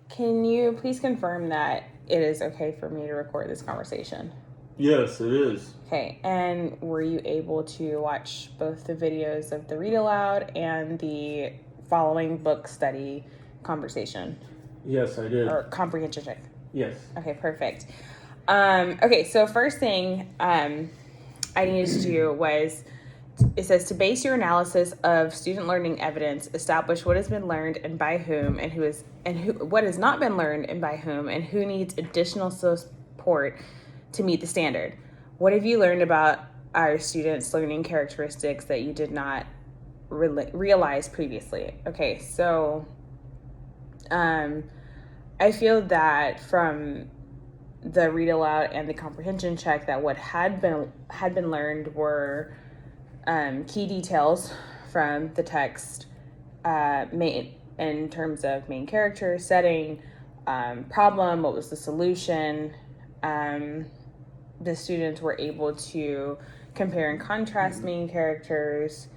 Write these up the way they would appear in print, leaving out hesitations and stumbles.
Can you please confirm that it is okay for me to record this conversation? Yes, it is. Okay, and were you able to watch both the videos of the read aloud and the following book study conversation Yes, I did. or comprehension check? Yes. Okay, perfect. Okay, so first thing I needed to do was, it says to base your analysis of student learning evidence, establish what has been learned and by whom, and what has not been learned and by whom, and who needs additional support to meet the standard. What have you learned about our students' learning characteristics that you did not realize previously? Okay, so I feel that from the read aloud and the comprehension check that what had been learned were key details from the text, in terms of main character, setting, problem, what was the solution. The students were able to compare and contrast main characters.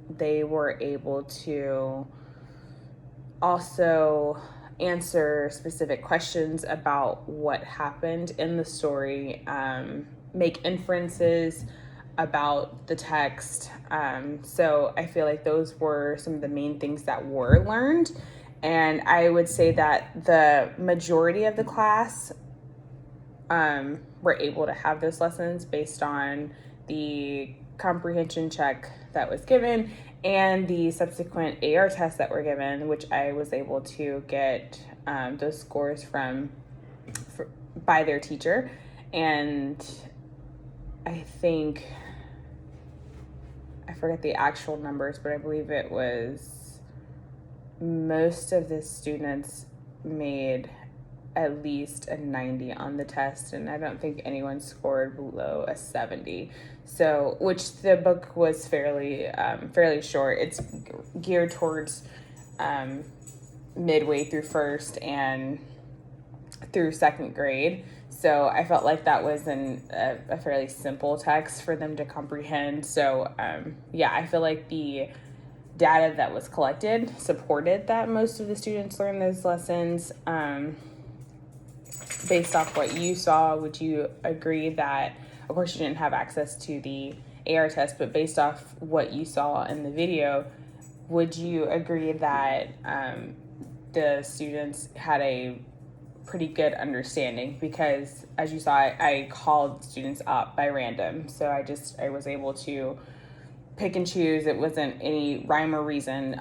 They were able to also answer specific questions about what happened in the story, make inferences about the text. So I feel like those were some of the main things that were learned. And I would say that the majority of the class were able to have those lessons based on the comprehension check that was given and the subsequent AR tests that were given, which I was able to get those scores by their teacher. And I think, I forget the actual numbers, but I believe it was most of the students made at least a 90 on the test, and I don't think anyone scored below a 70. So, which the book was fairly short. It's geared towards midway through first and through second grade. So I felt like that was a fairly simple text for them to comprehend. So I feel like the data that was collected supported that most of the students learned those lessons. Based off what you saw, would you agree that, of course, you didn't have access to the AR test, but based off what you saw in the video, would you agree that the students had a pretty good understanding? Because as you saw, I called students up by random, so I was able to pick and choose. It wasn't any rhyme or reason.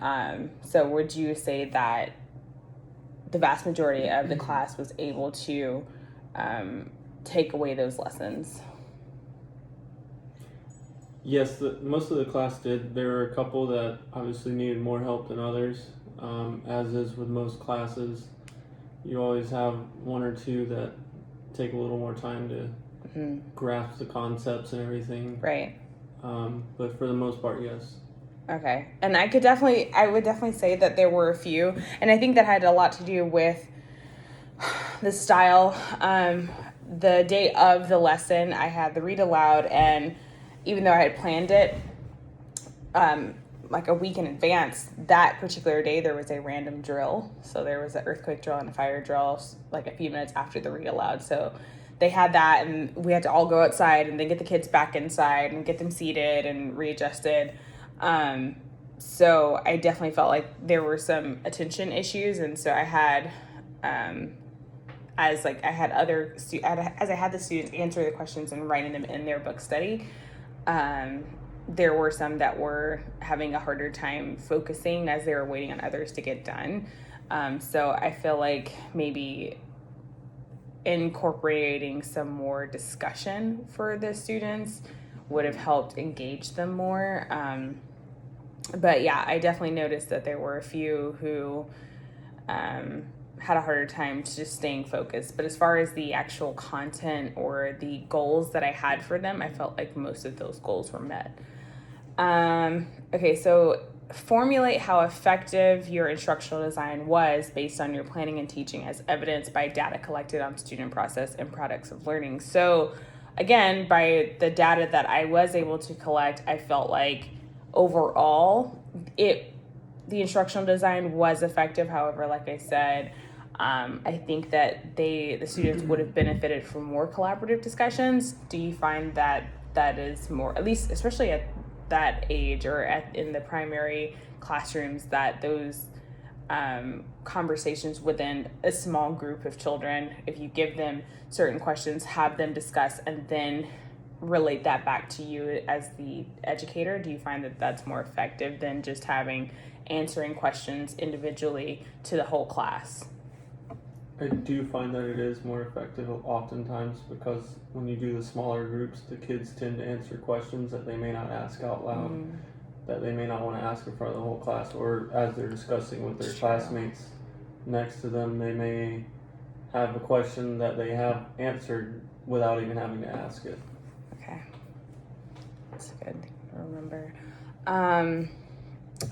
So would you say that the vast majority of the class was able to take away those lessons? Yes, most of the class did. There were a couple that obviously needed more help than others, as is with most classes. You always have one or two that take a little more time to grasp the concepts and everything. Right. But for the most part, yes. Okay. And I would definitely say that there were a few, and I think that had a lot to do with the style. The day of the lesson, I had the read aloud, and even though I had planned it like a week in advance, that particular day there was a random drill. So there was an earthquake drill and a fire drill like a few minutes after the read aloud. So they had that, and we had to all go outside and then get the kids back inside and get them seated and readjusted. So I definitely felt like there were some attention issues, and so I had as I had the students answer the questions and writing them in their book study, there were some that were having a harder time focusing as they were waiting on others to get done. So I feel like maybe incorporating some more discussion for the students would have helped engage them more. But yeah, I definitely noticed that there were a few who had a harder time just staying focused. But as far as the actual content or the goals that I had for them, I felt like most of those goals were met. Okay, so formulate how effective your instructional design was based on your planning and teaching as evidenced by data collected on student process and products of learning. So again, by the data that I was able to collect, I felt like overall the instructional design was effective. However, like I said, I think that the students would have benefited from more collaborative discussions. Do you find that that is more, at least especially at that age or in the primary classrooms, that those conversations within a small group of children, if you give them certain questions, have them discuss, and then relate that back to you as the educator, do you find that that's more effective than just answering questions individually to the whole class? I do find that it is more effective oftentimes, because when you do the smaller groups, the kids tend to answer questions that they may not ask out loud, that they may not want to ask in front of the whole class, or as they're discussing with their classmates next to them, they may have a question that they have answered without even having to ask it. Okay, that's good to remember.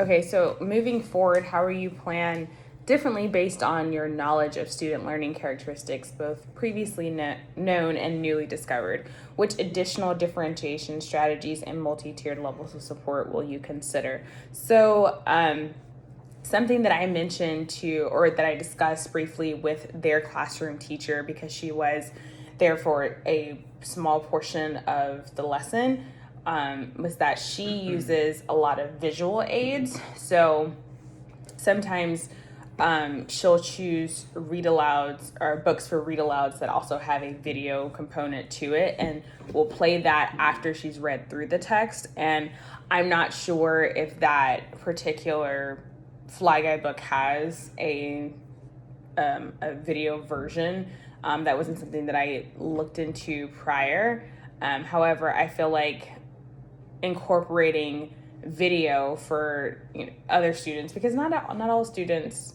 Okay, so moving forward, how are you plan differently based on your knowledge of student learning characteristics, both previously known and newly discovered? Which additional differentiation strategies and multi-tiered levels of support will you consider? So something that I mentioned or that I discussed briefly with their classroom teacher, because she was there for a small portion of the lesson, was that she uses a lot of visual aids. So sometimes she'll choose read alouds or books for read alouds that also have a video component to it, and we'll play that after she's read through the text. And I'm not sure if that particular Fly Guy book has a video version. That wasn't something that I looked into prior. However, I feel like incorporating video for other students, because not all students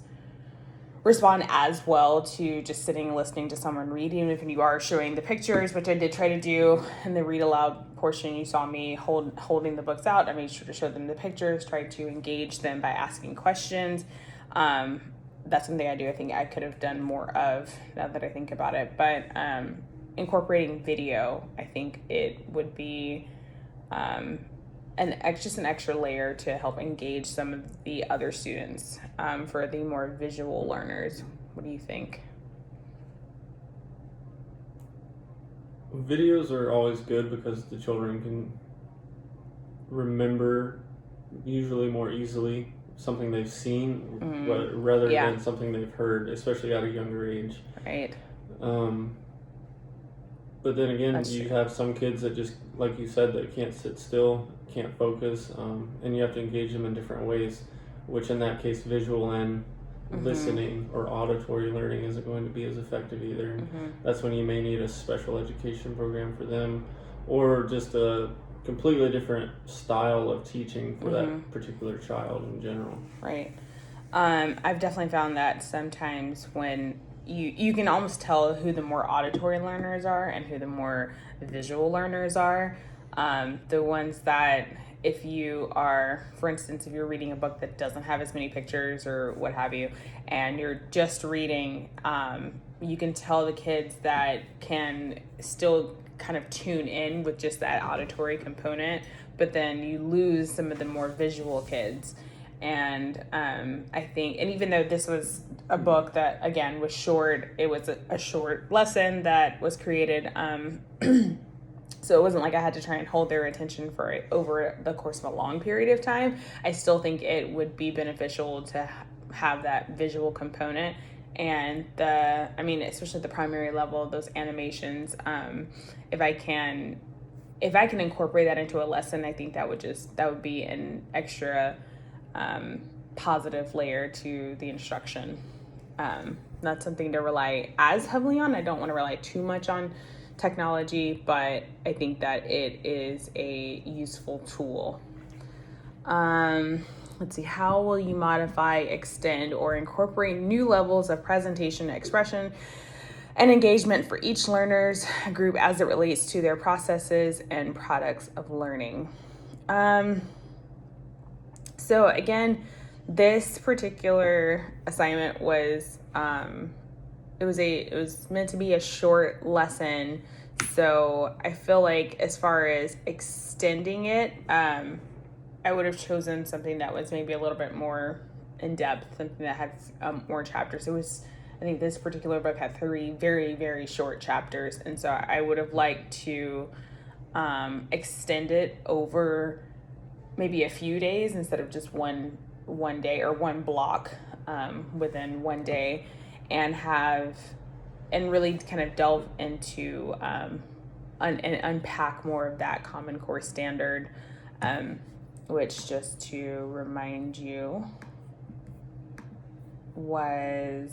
respond as well to just sitting and listening to someone read, even if you are showing the pictures, which I did try to do in the read aloud portion. You saw me holding the books out. I made sure to show them the pictures, tried to engage them by asking questions. That's something I do. I think I could have done more of, now that I think about it. But incorporating video, I think it would be just an extra layer to help engage some of the other students for the more visual learners. What do you think? Videos are always good because the children can remember usually more easily something they've seen, rather than something they've heard, especially at a younger age. Right. But then again, you have some kids that just, like you said, that can't sit still, can't focus, and you have to engage them in different ways, which in that case, visual and listening or auditory learning isn't going to be as effective either. And that's when you may need a special education program for them, or just a completely different style of teaching for that particular child in general. Right. I've definitely found that sometimes when you can almost tell who the more auditory learners are and who the more visual learners are. The ones that, if you are, for instance, if you're reading a book that doesn't have as many pictures or what have you, and you're just reading, you can tell the kids that can still kind of tune in with just that auditory component, but then you lose some of the more visual kids. And I think, and even though this was a book that, again, was short, it was a short lesson that was created. So it wasn't like I had to try and hold their attention for over the course of a long period of time. I still think it would be beneficial to have that visual component. And especially at the primary level, those animations, if I can incorporate that into a lesson, I think that would be an extra positive layer to the instruction. Not something to rely as heavily on. I don't want to rely too much on technology, but I think that it is a useful tool. Let's see, how will you modify, extend, or incorporate new levels of presentation, expression, and engagement for each learner's group as it relates to their processes and products of learning? So again, this particular assignment was it was meant to be a short lesson. So I feel like as far as extending it, I would have chosen something that was maybe a little bit more in depth, something that had more chapters. I think this particular book had 3 very, very short chapters. And so I would have liked to extend it over maybe a few days instead of just one day or one block within one day, and really kind of delve into and unpack more of that Common Core standard, which, just to remind you, was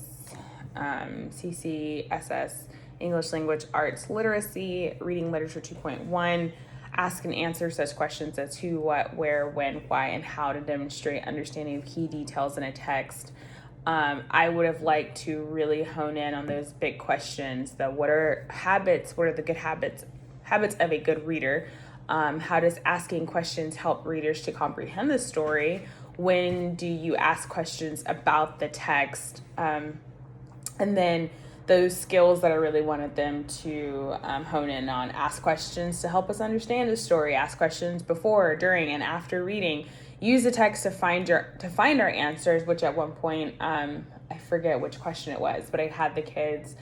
CCSS, English Language Arts Literacy, Reading Literature 2.1. Ask and answer such questions as who, what, where, when, why, and how to demonstrate understanding of key details in a text. I would have liked to really hone in on those big questions. What are the good habits of a good reader? How does asking questions help readers to comprehend the story? When do you ask questions about the text? And then those skills that I really wanted them to hone in on: ask questions to help us understand the story, ask questions before, during, and after reading, use the text to find our answers, which at one point, I forget which question it was, but I had the kids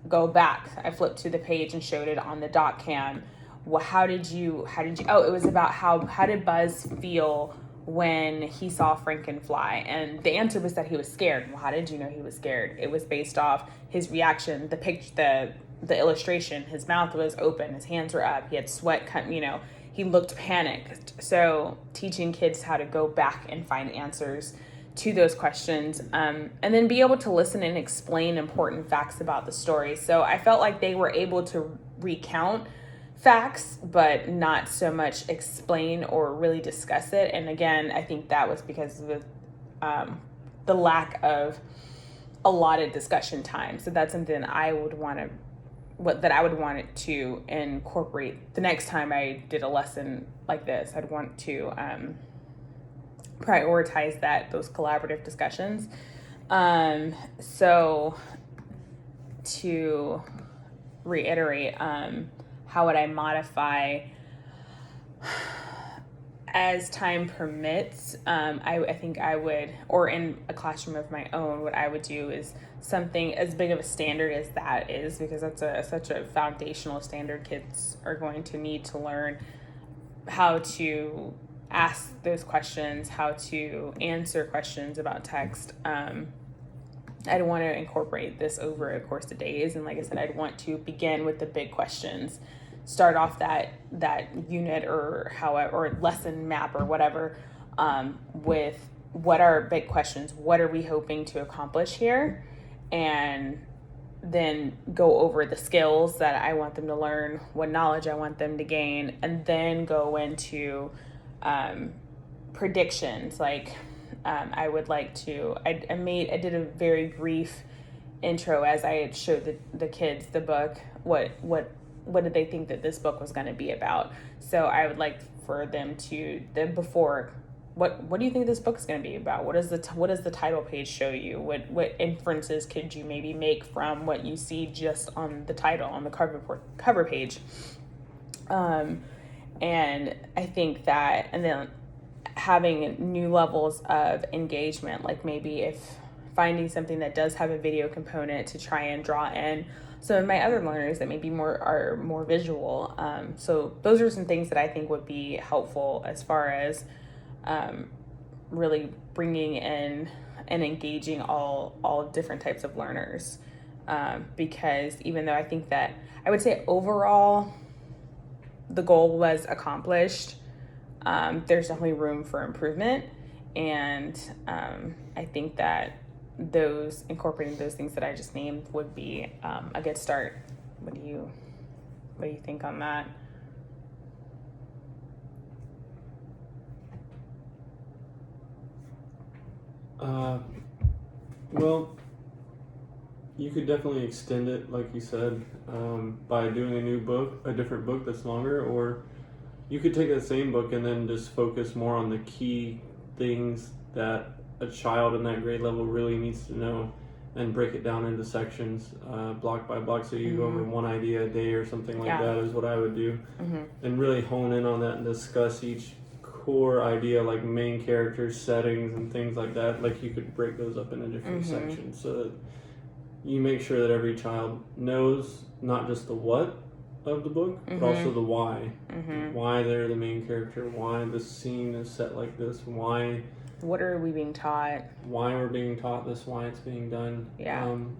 go back. I flipped to the page and showed it on the doc cam. Well, it was about how did Buzz feel when he saw Frankenfly? And the answer was that he was scared. Well, how did you know he was scared? It was based off his reaction, the picture, the illustration. His mouth was open, his hands were up, he had sweat, he looked panicked. So teaching kids how to go back and find answers to those questions, and then be able to listen and explain important facts about the story. So I felt like they were able to recount facts, but not so much explain or really discuss it. And again, I think that was because of the lack of allotted discussion time. So that's something I would want it to incorporate the next time I did a lesson like this. I'd want to prioritize those collaborative discussions. So to reiterate, how would I modify as time permits? I think I would, or in a classroom of my own, what I would do is something as big of a standard as that is, because that's such a foundational standard. Kids are going to need to learn how to ask those questions, how to answer questions about text. I'd want to incorporate this over a course of days. And like I said, I'd want to begin with the big questions, start off that unit or lesson map or whatever, with what are big questions, what are we hoping to accomplish here, and then go over the skills that I want them to learn, what knowledge I want them to gain, and then go into predictions. Like I would like to, I did a very brief intro as I had showed the kids the book, what did they think that this book was going to be about. So I would like for them to, what do you think this book is going to be about? What does the title page show you? What inferences could you maybe make from what you see just on the title, on the cover page? And I think that, and then having new levels of engagement, like maybe if finding something that does have a video component to try and draw in some of my other learners that maybe are more visual. So those are some things that I think would be helpful as far as really bringing in and engaging all different types of learners. Because even though I think that I would say overall the goal was accomplished, there's definitely room for improvement. And I think that incorporating those things that I just named would be a good start. What do you think on that? Well, you could definitely extend it, like you said, by doing a different book that's longer, or you could take that same book and then just focus more on the key things that a child in that grade level really needs to know, and break it down into sections, block by block. So you go over one idea a day or something like that is what I would do, and really hone in on that and discuss each core idea, like main characters, settings, and things like that, like you could break those up into different sections so that you make sure that every child knows not just the what of the book, but also the why. Why they're the main character, why the scene is set like this, what are we being taught, why we're being taught this, why it's being done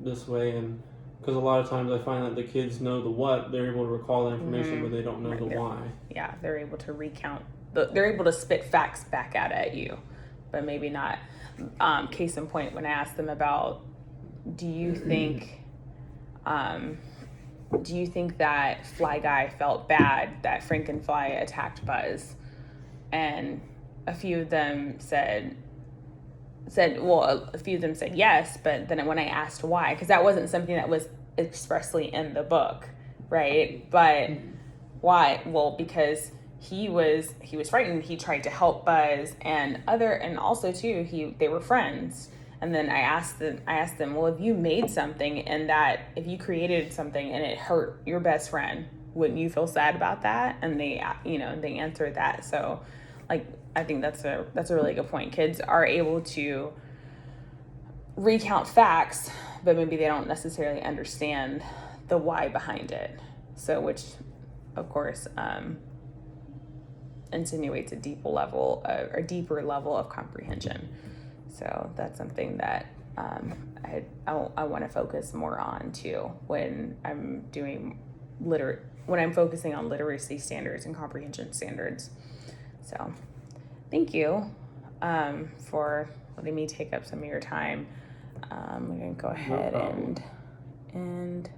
this way. And because a lot of times I find that the kids know the what, they're able to recall the information, but they don't know the why. Yeah, they're able to recount, they're able to spit facts back out at you, but maybe not. Case in point, when I asked them about, do you think that Fly Guy felt bad that Frankenfly attacked Buzz? And a few of them said yes, but then when I asked why, because that wasn't something that was expressly in the book, right? But why? Well, because he was frightened. He tried to help Buzz and also too, they were friends. And then I asked them, well, if you made something if you created something and it hurt your best friend, wouldn't you feel sad about that? And they answered that. So, like, I think that's a really good point. Kids are able to recount facts, but maybe they don't necessarily understand the why behind it. So, which, of course, insinuates a deeper level of comprehension. So that's something that I want to focus more on too when I'm focusing on literacy standards and comprehension standards. So thank you for letting me take up some of your time. I'm going to go ahead and